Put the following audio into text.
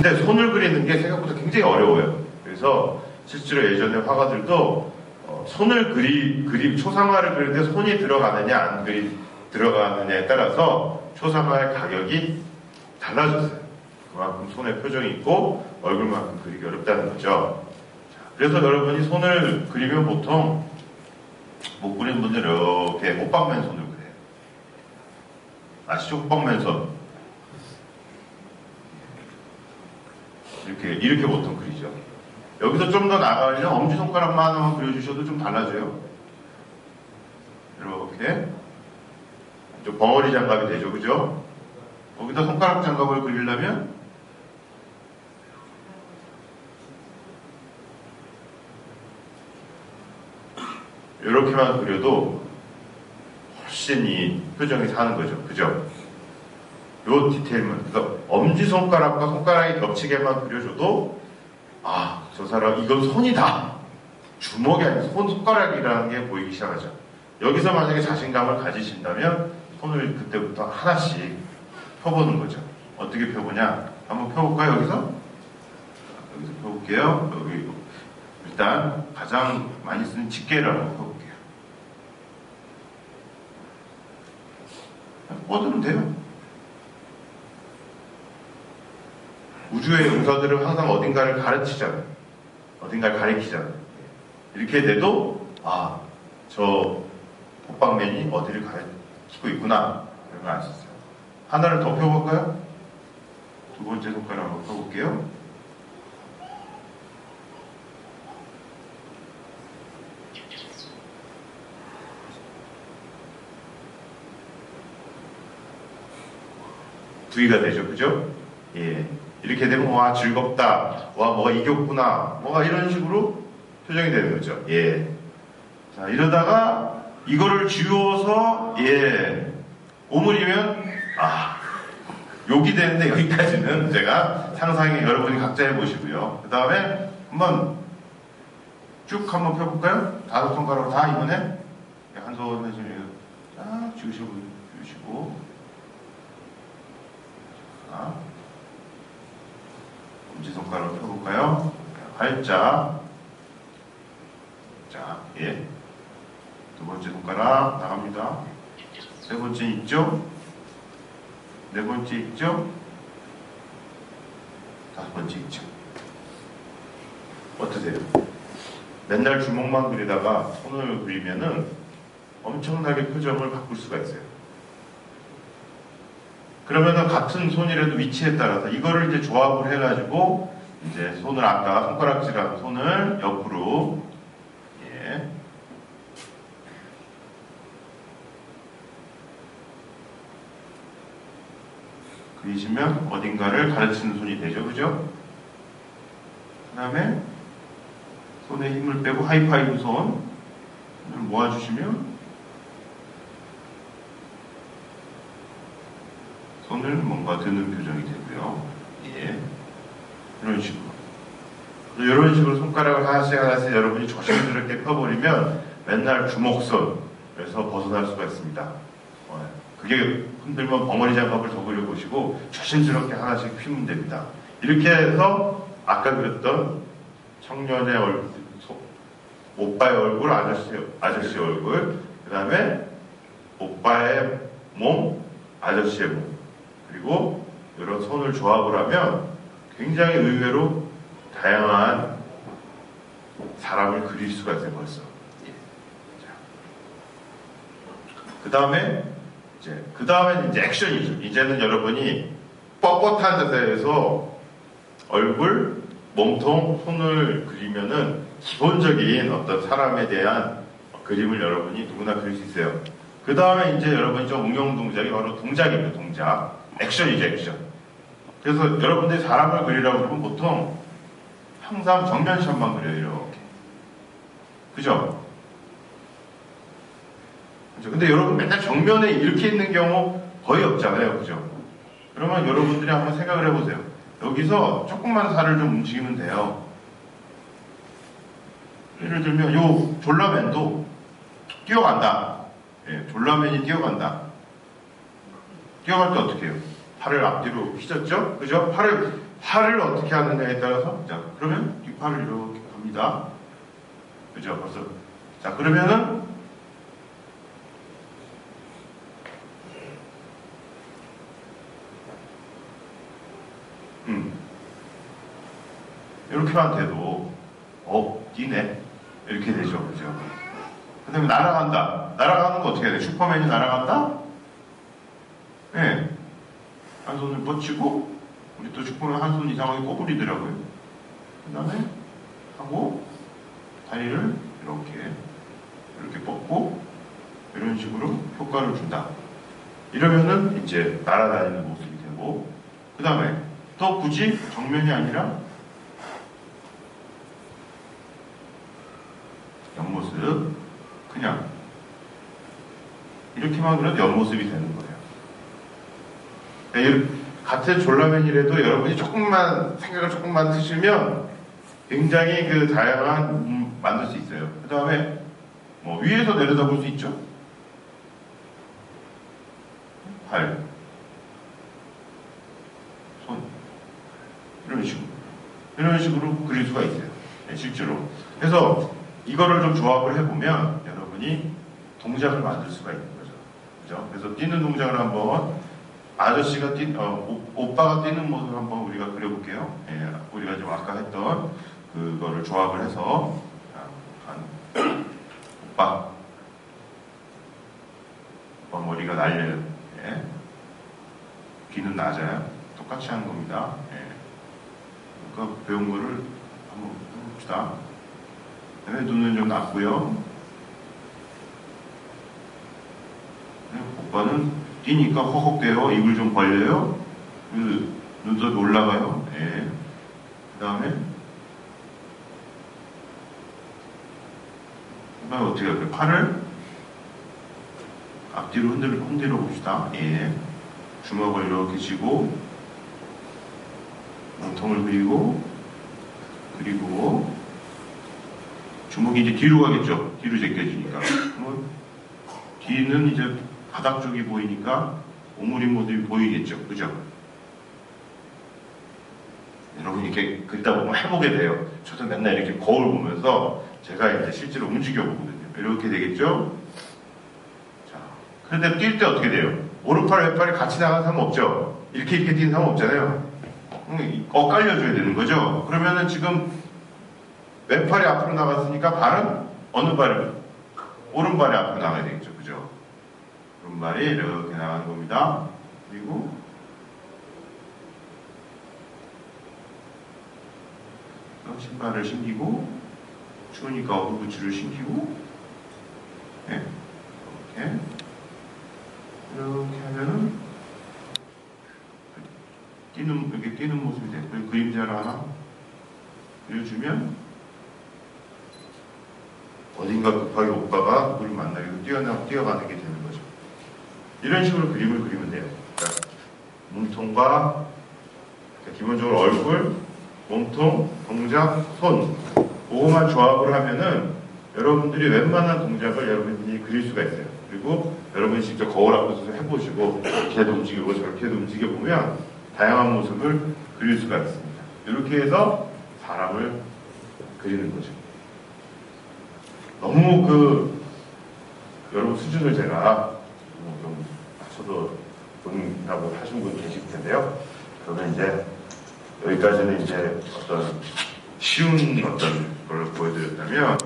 근데 손을 그리는 게 생각보다 굉장히 어려워요. 그래서 실제로 예전에 화가들도 손을 초상화를 그리는데 손이 들어가느냐 안 들어가느냐에 따라서 초상화의 가격이 달라졌어요. 그만큼 손에 표정이 있고 얼굴만큼 그리기 어렵다는 거죠. 그래서 여러분이 손을 그리면 보통 못 그리는 분들은 이렇게 호빵맨 손을 그려요. 아시죠? 호빵맨 손. 이렇게 보통 그리죠. 여기서 좀 더 나가면 엄지손가락만 하나만 그려주셔도 좀 달라져요. 이렇게. 좀 벙어리 장갑이 되죠. 그죠? 거기다 손가락 장갑을 그리려면 이렇게만 그려도 훨씬 이 표정이 사는 거죠. 그죠? 요 디테일만. 그러니까 엄지손가락과 손가락이 겹치게만 그려줘도 저 사람 이건 손이다. 주먹이 아니라 손가락이라는 게 보이기 시작하죠. 여기서 만약에 자신감을 가지신다면 손을 그때부터 하나씩 펴보는 거죠. 어떻게 펴보냐? 한번 펴볼까요? 여기서 펴볼게요. 여기 일단 가장 많이 쓰는 집게를 한번 펴볼게요. 뻗으면 돼요. 우주의 용사들은 항상 어딘가를 가르치잖아요. 어딘가를 가리키잖아요. 이렇게 돼도 저 호빵맨이 어디를 가리키고 있구나 이런 걸 알 수 있어요. 하나를 더 펴볼까요? 두 번째 손가락 한번 펴볼게요. V가 되죠. 그죠? 예. 이렇게 되면 와 즐겁다, 와 뭐가 이겼구나, 뭐가 이런 식으로 표정이 되는 거죠. 예. 자 이러다가 이거를 쥐어서 오므리면 욕이 되는데 여기까지는 제가 상상해 여러분이 각자 해보시고요. 그 다음에 한번 쭉 한번 펴볼까요? 5손가락으로 다 이번에 한 손에 좀 쫙 쥐으시고 엄지손가락으로 펴볼까요? 활짝. 자, 예. 두 번째 손가락 나갑니다. 세 번째 있죠? 네 번째 있죠? 다섯 번째 있죠? 어떠세요? 맨날 주먹만 그리다가 손을 그리면은 엄청나게 표정을 바꿀 수가 있어요. 그러면은 같은 손이라도 위치에 따라서 이거를 이제 조합을 해가지고 이제 손을 아까 손가락질하는 손을 옆으로 그리시면 어딘가를 가르치는 손이 되죠. 그죠? 그 다음에 손에 힘을 빼고 하이파이브 손을 모아주시면 손을 뭔가 드는 표정이 되고요. 예. 이런 식으로. 이런 식으로 손가락을 하나씩 여러분이 조심스럽게 펴버리면 맨날 주먹손에서 벗어날 수가 있습니다. 그게 흔들면 벙어리 장갑을 더 그려보시고 조심스럽게 하나씩 피면 됩니다. 이렇게 해서 아까 그렸던 청년의 얼굴, 오빠의 얼굴, 아저씨 얼굴, 그 다음에 오빠의 몸, 아저씨의 몸, 그리고 이런 손을 조합을 하면 굉장히 의외로 다양한 사람을 그릴 수가 있어요. 벌써. 그 다음에 이제 액션이죠. 이제는 여러분이 뻣뻣한 자세에서 얼굴, 몸통, 손을 그리면은 기본적인 어떤 사람에 대한 그림을 여러분이 누구나 그릴 수 있어요. 그 다음에 이제 여러분이 좀 응용 동작이 바로 동작입니다. 동작. 액션이죠, 액션. 그래서 여러분들이 사람을 그리라고 그러면 보통 항상 정면샷만 그려요, 이렇게. 그죠? 그죠? 근데 여러분 맨날 정면에 이렇게 있는 경우 거의 없잖아요, 그죠? 그러면 여러분들이 한번 생각을 해보세요. 여기서 조금만 살을 좀 움직이면 돼요. 예를 들면 요 졸라맨도 뛰어간다. 예, 졸라맨이 뛰어간다. 뛰어갈 때 어떻게 해요? 팔을 앞뒤로 휘졌죠? 그죠? 팔을 어떻게 하느냐에 따라서, 자, 그러면 이 팔을 이렇게 갑니다. 그죠? 벌써. 자, 그러면은, 이렇게만 돼도, 뛰네. 이렇게 되죠. 그죠? 그 다음에 날아간다. 날아가는 거 어떻게 해야 돼? 슈퍼맨이 날아간다? 네. 한 손을 뻗치고, 우리 또 슈퍼맨 한 손 이상하게 꼬부리더라고요. 그 다음에 하고, 다리를 이렇게 뻗고, 이런 식으로 효과를 준다. 이러면은 이제 날아다니는 모습이 되고, 그 다음에 또 굳이 정면이 아니라 옆모습, 그냥 이렇게만 그려도 옆모습이 되는 거예요. 같은 졸라맨이라도 여러분이 생각을 조금만 드시면 굉장히 그 다양한 만들 수 있어요. 그 다음에 뭐 위에서 내려다볼 수 있죠. 발, 손, 이런 식으로 그릴 수가 있어요. 네, 실제로. 그래서 이거를 좀 조합을 해보면 여러분이 동작을 만들 수가 있는 거죠. 그죠? 그래서 뛰는 동작을 한번 아저씨가 오빠가 뛰는 모습을 한번 우리가 그려볼게요. 예, 우리가 좀 아까 했던 그거를 조합을 해서 오빠 머리가 날려요. 예. 귀는 낮아요. 똑같이 하는 겁니다. 예. 그러니까 배운 거를 한번 해봅시다. 네, 눈은 좀 낮고요. 네, 오빠는 뛰니까 허걱대요. 입을 좀 벌려요. 눈썹이 올라가요. 예. 그 다음에 어떻게 할까요? 팔을 앞뒤로 흔들어 봅시다. 예. 주먹을 이렇게 쥐고 몸통을 그리고 주먹이 이제 뒤로 가겠죠. 뒤로 제껴지니까. 뒤는 이제 바닥 쪽이 보이니까 오므린 모습이 보이겠죠. 그죠? 여러분 이렇게 긁다 보면 해보게 돼요. 저도 맨날 이렇게 거울 보면서 제가 이제 실제로 움직여 보거든요. 이렇게 되겠죠? 자, 그런데 뛸 때 어떻게 돼요? 오른팔, 왼팔이 같이 나가는 사람 없죠? 이렇게 뛰는 사람 없잖아요. 엇갈려줘야 되는 거죠? 그러면은 지금 왼팔이 앞으로 나갔으니까 발은 어느 발이? 오른발이 앞으로 나가야 되겠죠. 그죠? 오른발이 이렇게 나가는 겁니다. 그리고 신발을 신기고 추우니까 어부부츠를 신기고 네. 이렇게 하면은 이렇게 뛰는 모습이 돼. 그리고 그림자를 하나 그려주면 어딘가 급하게 오빠가 그를 만나기 위해서 뛰어가는 게 되는 거죠. 이런 식으로 그림을 그리면 돼요. 그러니까 몸통과 기본적으로 얼굴, 몸통, 동작, 손 그거만 조합을 하면은 여러분들이 웬만한 동작을 여러분들이 그릴 수가 있어요. 그리고 여러분이 직접 거울 앞에서 해보시고 이렇게도 움직이고 저렇게도 움직여보면 다양한 모습을 그릴 수가 있습니다. 이렇게 해서 사람을 그리는 거죠. 너무 여러분 수준을 제가 좀 맞춰서 본다고 하신 분 계실 텐데요. 저는 이제 여기까지는 이제 어떤 쉬운 어떤 걸 보여드렸다면